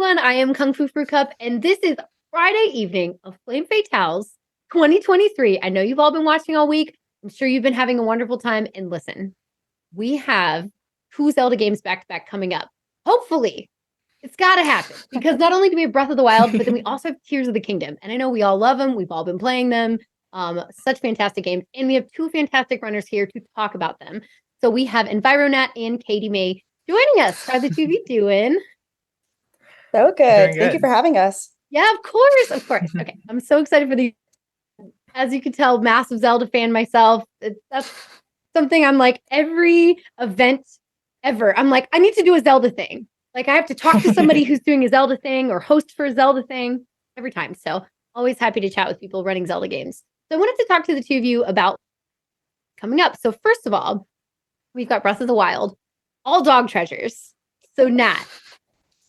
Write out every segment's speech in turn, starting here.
everyone. I am Kung Fu Fruit Cup, and this is Friday evening of Flame Fatales 2023. I know you've all been watching all week. I'm sure you've been having a wonderful time. And listen, we have two Zelda games back to back coming up. Hopefully, it's got to happen because not only do we have Breath of the Wild, but then we also have Tears of the Kingdom. And I know we all love them. We've all been playing them. Such fantastic games. And we have two fantastic runners here to talk about them. So we have EnviroNat and KatyMay joining us. How the two of you doing? So good. Thank you for having us. Yeah, of course. Of course. Okay. I'm so excited for these. As you can tell, massive Zelda fan myself. That's something I'm like every event ever. I'm like, I need to do a Zelda thing. Like I have to talk to somebody who's doing a Zelda thing or host for a Zelda thing every time. So always happy to chat with people running Zelda games. So I wanted to talk to the two of you about coming up. So first of all, we've got Breath of the Wild, all dog treasures. So Nat,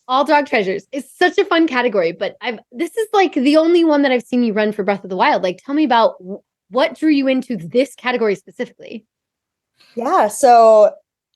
all dog treasures is such a fun category, but this is like the only one that I've seen you run for Breath of the Wild. Like, tell me about what drew you into this category specifically. Yeah, so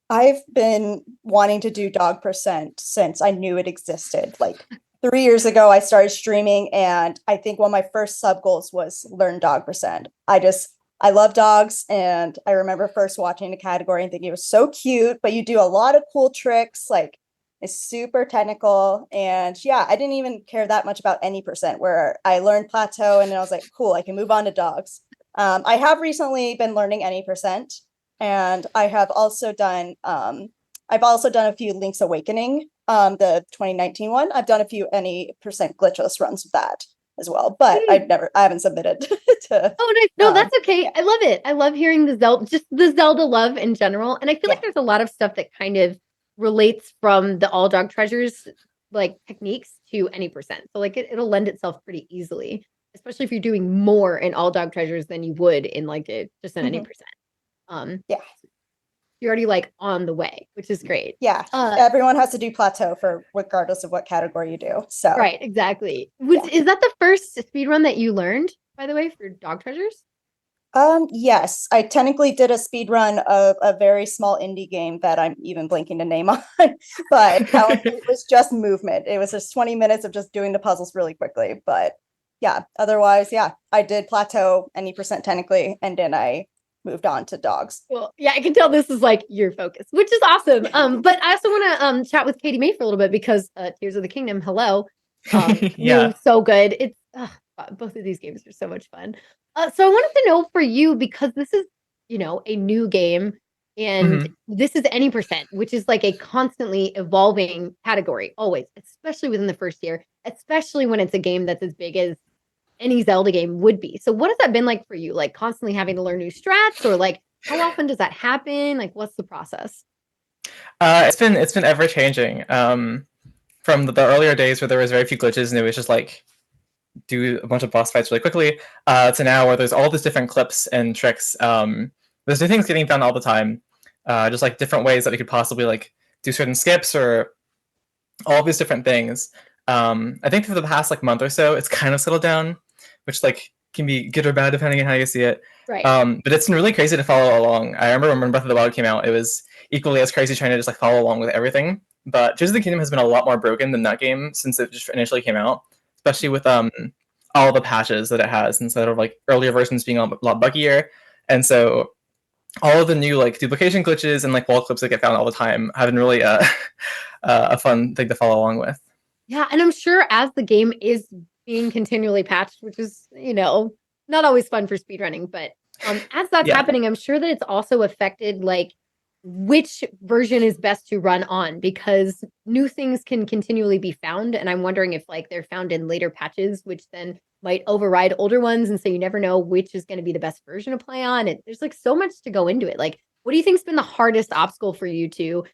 I've been wanting to do dog percent since I knew it existed. Like 3 years ago, I started streaming, and I think one of my first sub goals was learn dog percent. I love dogs, and I remember first watching the category and thinking it was so cute, but you do a lot of cool tricks, like it's super technical. And yeah, I didn't even care that much about any percent, where I learned plateau and then I was like, cool, I can move on to dogs. I have recently been learning any percent, and I have also done a few Link's Awakening, the 2019 one. I've done a few any percent glitchless runs with that as well, but I haven't submitted to. Oh, nice. No, that's okay. I love it. I love hearing just the Zelda love in general. And I feel like there's a lot of stuff that kind of relates from the all dog treasures like techniques to any percent. So like it'll lend itself pretty easily, especially if you're doing more in all dog treasures than you would in like just in any percent. Yeah. You're already like on the way, which is great. Yeah. Everyone has to do plateau for regardless of what category you do. So right, exactly. Is that the first speed run that you learned, by the way, for dog treasures? Yes, I technically did a speed run of a very small indie game that I'm even blanking the name on, but it was just movement. It was just 20 minutes of just doing the puzzles really quickly. But yeah, otherwise, yeah, I did plateau any percent technically, and then I moved on to dogs. Well, yeah, I can tell this is like your focus, which is awesome. But I also want to chat with KatyMay for a little bit because Tears of the Kingdom, hello. Yeah. So good. It's both of these games are so much fun. So I wanted to know for you, because this is, a new game and this is any percent, which is like a constantly evolving category always, especially within the first year, especially when it's a game that's as big as any Zelda game would be. So what has that been like for you? Like constantly having to learn new strats, or like how often does that happen? Like what's the process? It's been ever changing. From the earlier days where there was very few glitches and it was just like do a bunch of boss fights really quickly, to now where there's all these different clips and tricks. There's new things getting done all the time. Just like different ways that we could possibly like do certain skips or all these different things. I think for the past like month or so, it's kind of settled down, which like can be good or bad depending on how you see it. Right. But it's been really crazy to follow along. I remember when Breath of the Wild came out, it was equally as crazy trying to just like follow along with everything. But Tears of the Kingdom has been a lot more broken than that game since it just initially came out, especially with all the patches that it has instead of like earlier versions being a lot buggier. And so all of the new like duplication glitches and like wall clips that get found all the time have been really a fun thing to follow along with. Yeah, and I'm sure as the game is being continually patched, which is, not always fun for speedrunning, but as that's happening, I'm sure that it's also affected like which version is best to run on, because new things can continually be found. And I'm wondering if like they're found in later patches, which then might override older ones. And so you never know which is going to be the best version to play on. And there's like so much to go into it. Like, what do you think's been the hardest obstacle for you to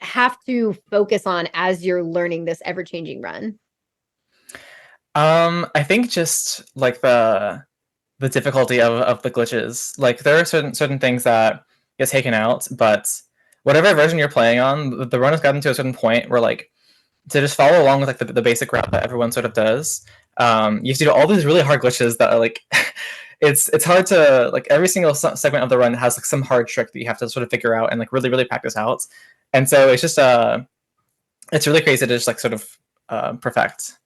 have to focus on as you're learning this ever-changing run? I think just like the difficulty of the glitches. Like there are certain things that get taken out, but whatever version you're playing on, the run has gotten to a certain point where like to just follow along with like the basic route that everyone sort of does. You have to do all these really hard glitches that are like it's hard to like every single segment of the run has like some hard trick that you have to sort of figure out and like really practice out. And so it's just it's really crazy to just like sort of perfect.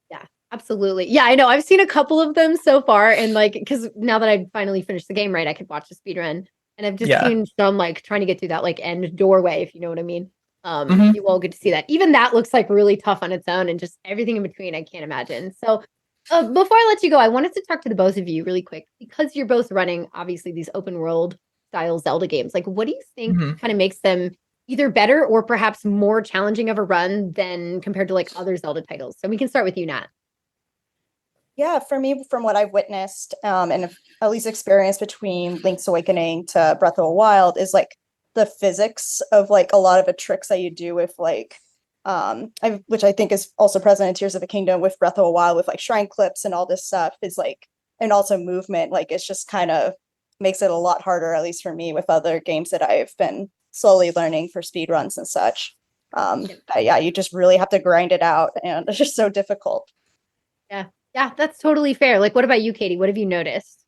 Yeah, absolutely. Yeah, I know. I've seen a couple of them so far, and like, because now that I've finally finished the game, right, I could watch the speed run, and I've just Yeah. seen some like trying to get through that like end doorway, if you know what I mean. Mhm. You all get to see that. Even that looks like really tough on its own, and just everything in between. I can't imagine. So, before I let you go, I wanted to talk to the both of you really quick because you're both running obviously these open world style Zelda games. Like, what do you think Mhm. kind of makes them either better or perhaps more challenging of a run than compared to like other Zelda titles? So we can start with you, Nat. Yeah, for me, from what I've witnessed and at least experienced between Link's Awakening to Breath of the Wild is like the physics of like a lot of the tricks that you do with like which I think is also present in Tears of the Kingdom with Breath of the Wild with like shrine clips and all this stuff is like, and also movement, like it's just kind of makes it a lot harder, at least for me, with other games that I've been slowly learning for speedruns and such. But yeah, you just really have to grind it out and it's just so difficult. Yeah. Yeah, that's totally fair. Like, what about you, Katie? What have you noticed?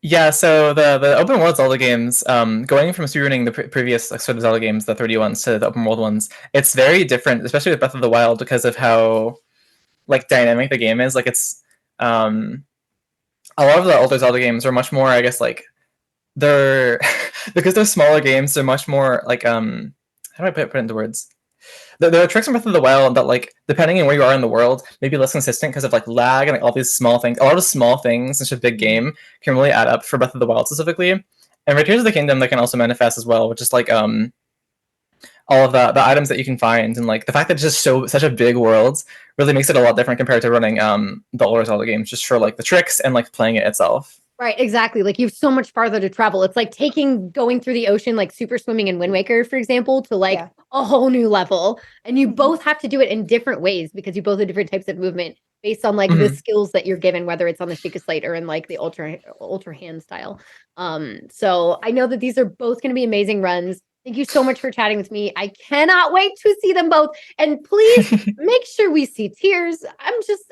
Yeah, so the open world Zelda games, going from speedrunning the previous like, sort of Zelda games, the 3D ones, to the open world ones, it's very different, especially with Breath of the Wild, because of how like dynamic the game is. Like it's a lot of the older Zelda games are much more, I guess, like they're because they're smaller games, they're much more like how do I put it into words? There are tricks in Breath of the Wild that, like, depending on where you are in the world, may be less consistent because of like lag and like all these small things. A lot of small things in such a big game can really add up for Breath of the Wild specifically. And for Tears of the Kingdom, that can also manifest as well, which is like all of the items that you can find and like the fact that it's just such a big world really makes it a lot different compared to running the older Zelda games just for like the tricks and like playing it itself. Right, exactly. Like you have so much farther to travel. It's like going through the ocean, like super swimming in Wind Waker, for example, to like a whole new level. And you both have to do it in different ways because you both have different types of movement based on like the skills that you're given, whether it's on the Sheikah Slate or in like the ultra hand style. So I know that these are both going to be amazing runs. Thank you so much for chatting with me. I cannot wait to see them both. And please make sure we see Tears.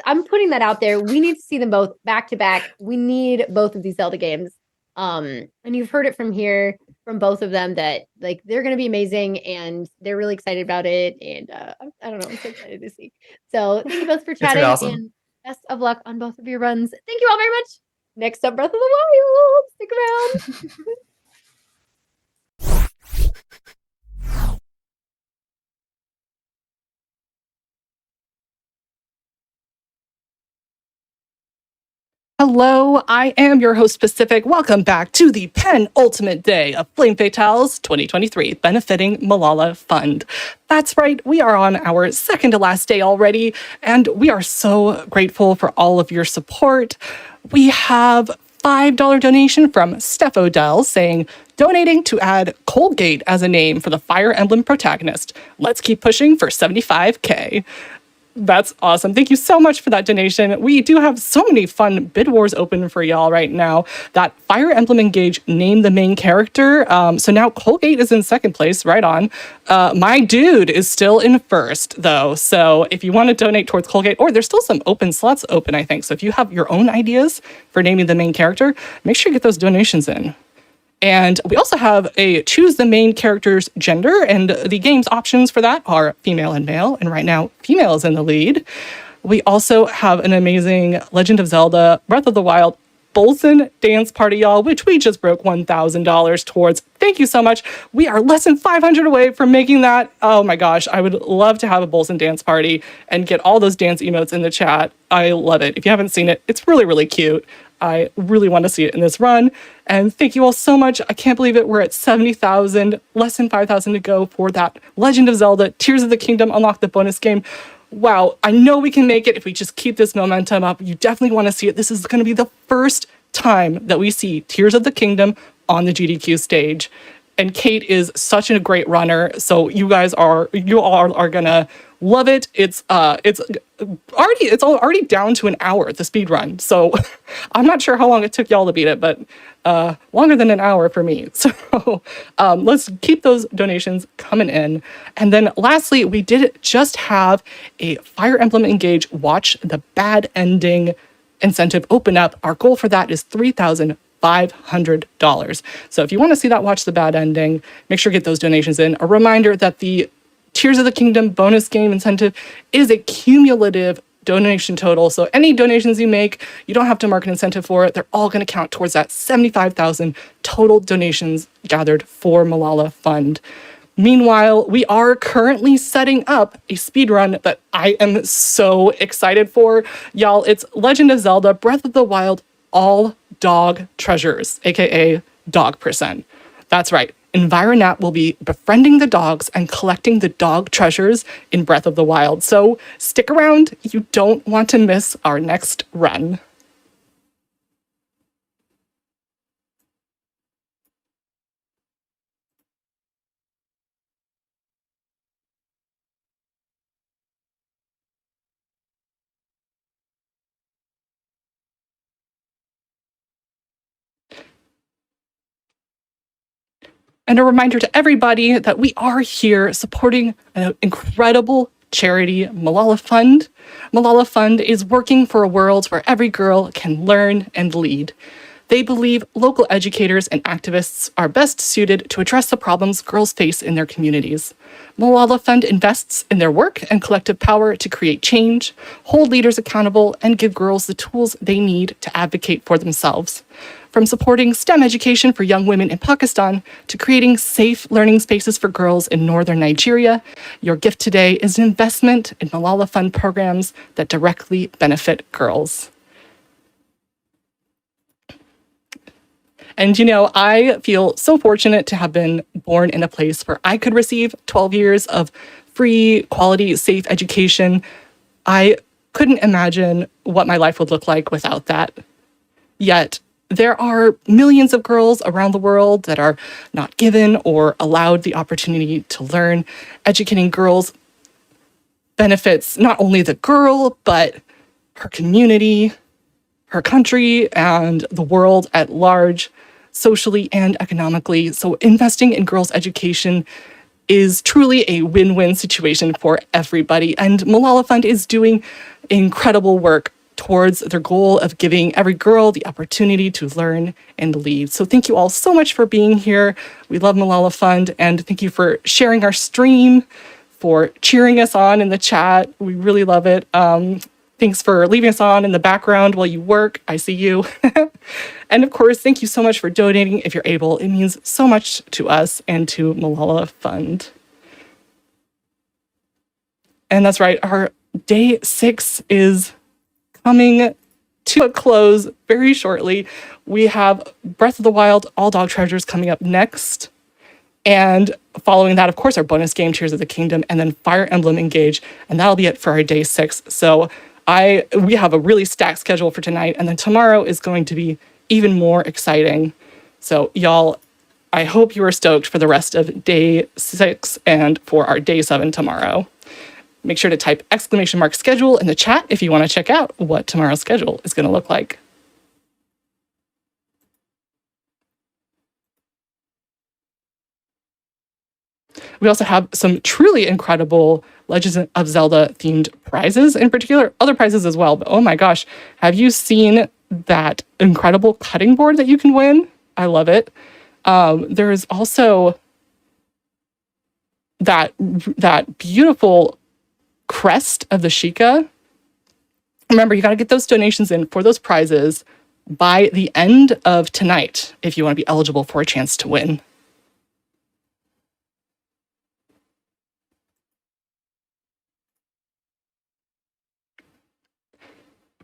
I'm putting that out there. We need to see them both back to back. We need both of these Zelda games. And you've heard it from here from both of them that like they're going to be amazing and they're really excited about it. And I don't know, I'm so excited to see. So thank you both for chatting awesome. and best of luck on both of your runs. Thank you all very much. Next up, Breath of the Wild. Stick around. Hello, I am your host, Pacific. Welcome back to the penultimate day of Flame Fatales 2023, benefiting Malala Fund. That's right, we are on our second to last day already, and we are so grateful for all of your support. We have $5 donation from Steph Odell saying, donating to add Colgate as a name for the Fire Emblem protagonist. Let's keep pushing for 75K. That's awesome. Thank you so much for that donation. We do have so many fun bid wars open for y'all right now. That Fire Emblem Engage named the main character. So now Colgate is in second place, right on. My dude is still in first, though. So if you want to donate towards Colgate, or there's still some open slots open, I think. So if you have your own ideas for naming the main character, make sure you get those donations in. And we also have a choose the main character's gender, and the game's options for that are female and male, and right now, female is in the lead. We also have an amazing Legend of Zelda Breath of the Wild Bolson dance party, y'all, which we just broke $1,000 towards. Thank you so much. We are less than 500 away from making that. Oh my gosh, I would love to have a Bolson dance party and get all those dance emotes in the chat. I love it. If you haven't seen it, it's really, really cute. I really want to see it in this run. And thank you all so much. I can't believe it. We're at 70,000, less than 5,000 to go for that Legend of Zelda Tears of the Kingdom Unlock the bonus game. Wow, I know we can make it if we just keep this momentum up. You definitely want to see it. This is going to be the first time that we see Tears of the Kingdom on the GDQ stage. And Kate is such a great runner, so you all are gonna love it. It's already down to an hour, the speed run. So I'm not sure how long it took y'all to beat it, but longer than an hour for me. So let's keep those donations coming in. And then lastly, we did just have a Fire Emblem Engage Watch the Bad Ending incentive open up. Our goal for that is $3,500. So if you want to see that Watch the Bad Ending, make sure to get those donations in. A reminder that the Tears of the Kingdom bonus game incentive is a cumulative donation total. So any donations you make, you don't have to mark an incentive for it. They're all going to count towards that 75,000 total donations gathered for Malala Fund. Meanwhile, we are currently setting up a speed run that I am so excited for. Y'all, it's Legend of Zelda Breath of the Wild All Dog Treasures, aka Dog Percent. That's right. EnviroNat will be befriending the dogs and collecting the dog treasures in Breath of the Wild. So stick around. You don't want to miss our next run. And a reminder to everybody that we are here supporting an incredible charity, Malala Fund. Malala Fund is working for a world where every girl can learn and lead. They believe local educators and activists are best suited to address the problems girls face in their communities. Malala Fund invests in their work and collective power to create change, hold leaders accountable, and give girls the tools they need to advocate for themselves. From supporting STEM education for young women in Pakistan to creating safe learning spaces for girls in northern Nigeria, your gift today is an investment in Malala Fund programs that directly benefit girls. And you know, I feel so fortunate to have been born in a place where I could receive 12 years of free, quality, safe education. I couldn't imagine what my life would look like without that. Yet, there are millions of girls around the world that are not given or allowed the opportunity to learn. Educating girls benefits not only the girl, but her community, her country, and the world at large, socially and economically. So investing in girls' education is truly a win-win situation for everybody. And Malala Fund is doing incredible work towards their goal of giving every girl the opportunity to learn and lead. So thank you all so much for being here. We love Malala Fund, and thank you for sharing our stream, for cheering us on in the chat. We really love it. Thanks for leaving us on in the background while you work. I see you. And of course, thank you so much for donating if you're able. It means so much to us and to Malala Fund. And that's right, our day 6 is coming to a close very shortly. We have Breath of the Wild All Dog Treasures coming up next. And following that, of course, our bonus game, Tears of the Kingdom, and then Fire Emblem Engage. And that'll be it for our day 6. So we have a really stacked schedule for tonight. And then tomorrow is going to be even more exciting. So y'all, I hope you are stoked for the rest of day 6 and for our day 7 tomorrow. Make sure to type !schedule in the chat if you want to check out what tomorrow's schedule is going to look like. We also have some truly incredible Legends of Zelda themed prizes, in particular, other prizes as well. But oh my gosh, have you seen that incredible cutting board that you can win? I love it. There is also that beautiful crest of the Sheikah. Remember, you got to get those donations in for those prizes by the end of tonight if you want to be eligible for a chance to win.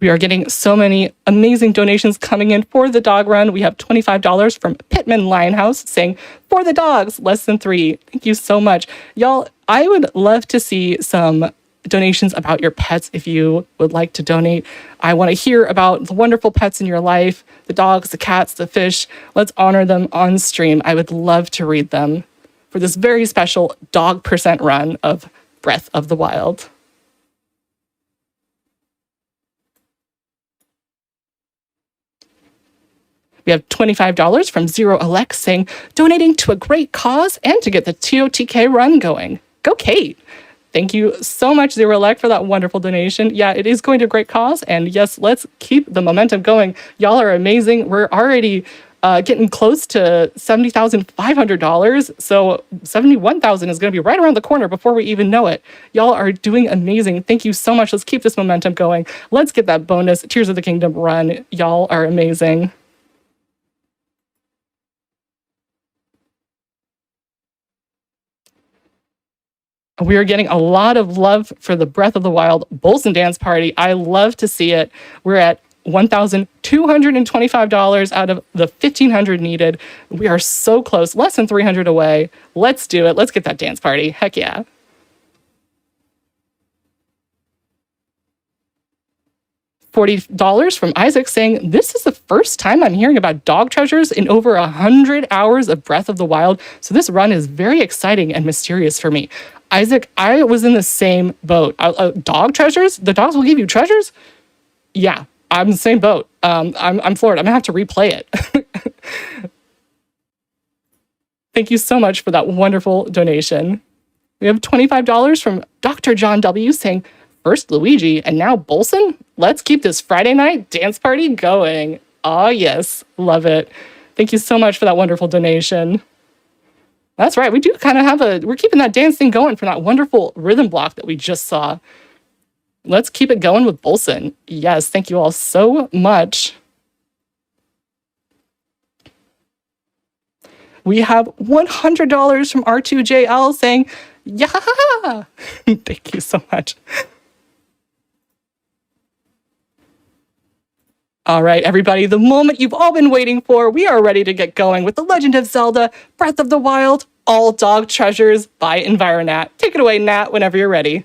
We are getting so many amazing donations coming in for the dog run. We have $25 from Pittman Lionhouse saying, for the dogs, less than 3. Thank you so much. Y'all, I would love to see some donations about your pets if you would like to donate. I want to hear about the wonderful pets in your life, the dogs, the cats, the fish. Let's honor them on stream. I would love to read them for this very special dog percent run of Breath of the Wild. We have $25 from Zero Alex saying, donating to a great cause and to get the TOTK run going. Go Kate. Thank you so much, Zero Alex, for that wonderful donation. Yeah, it is going to a great cause. And yes, let's keep the momentum going. Y'all are amazing. We're already getting close to $70,500. So $71,000 is going to be right around the corner before we even know it. Y'all are doing amazing. Thank you so much. Let's keep this momentum going. Let's get that bonus Tears of the Kingdom run. Y'all are amazing. We are getting a lot of love for the Breath of the Wild Bolson Dance Party. I love to see it. We're at $1,225 out of the $1,500 needed. We are so close, less than 300 away. Let's do it. Let's get that dance party. Heck yeah. $40 from Isaac saying, this is the first time I'm hearing about dog treasures in over 100 hours of Breath of the Wild. So this run is very exciting and mysterious for me. Isaac, I was in the same boat. Dog treasures? The dogs will give you treasures? Yeah, I'm in the same boat. I'm floored. I'm gonna have to replay it. Thank you so much for that wonderful donation. We have $25 from Dr. John W. saying, first Luigi and now Bolson? Let's keep this Friday night dance party going. Oh yes, love it. Thank you so much for that wonderful donation. That's right, we do kind of have we're keeping that dance thing going from that wonderful rhythm block that we just saw. Let's keep it going with Bolson. Yes, thank you all so much. We have $100 from R2JL saying, yeah, thank you so much. All right, everybody, the moment you've all been waiting for, we are ready to get going with The Legend of Zelda, Breath of the Wild, All Dog Treasures by EnviroNat. Take it away, Nat, whenever you're ready.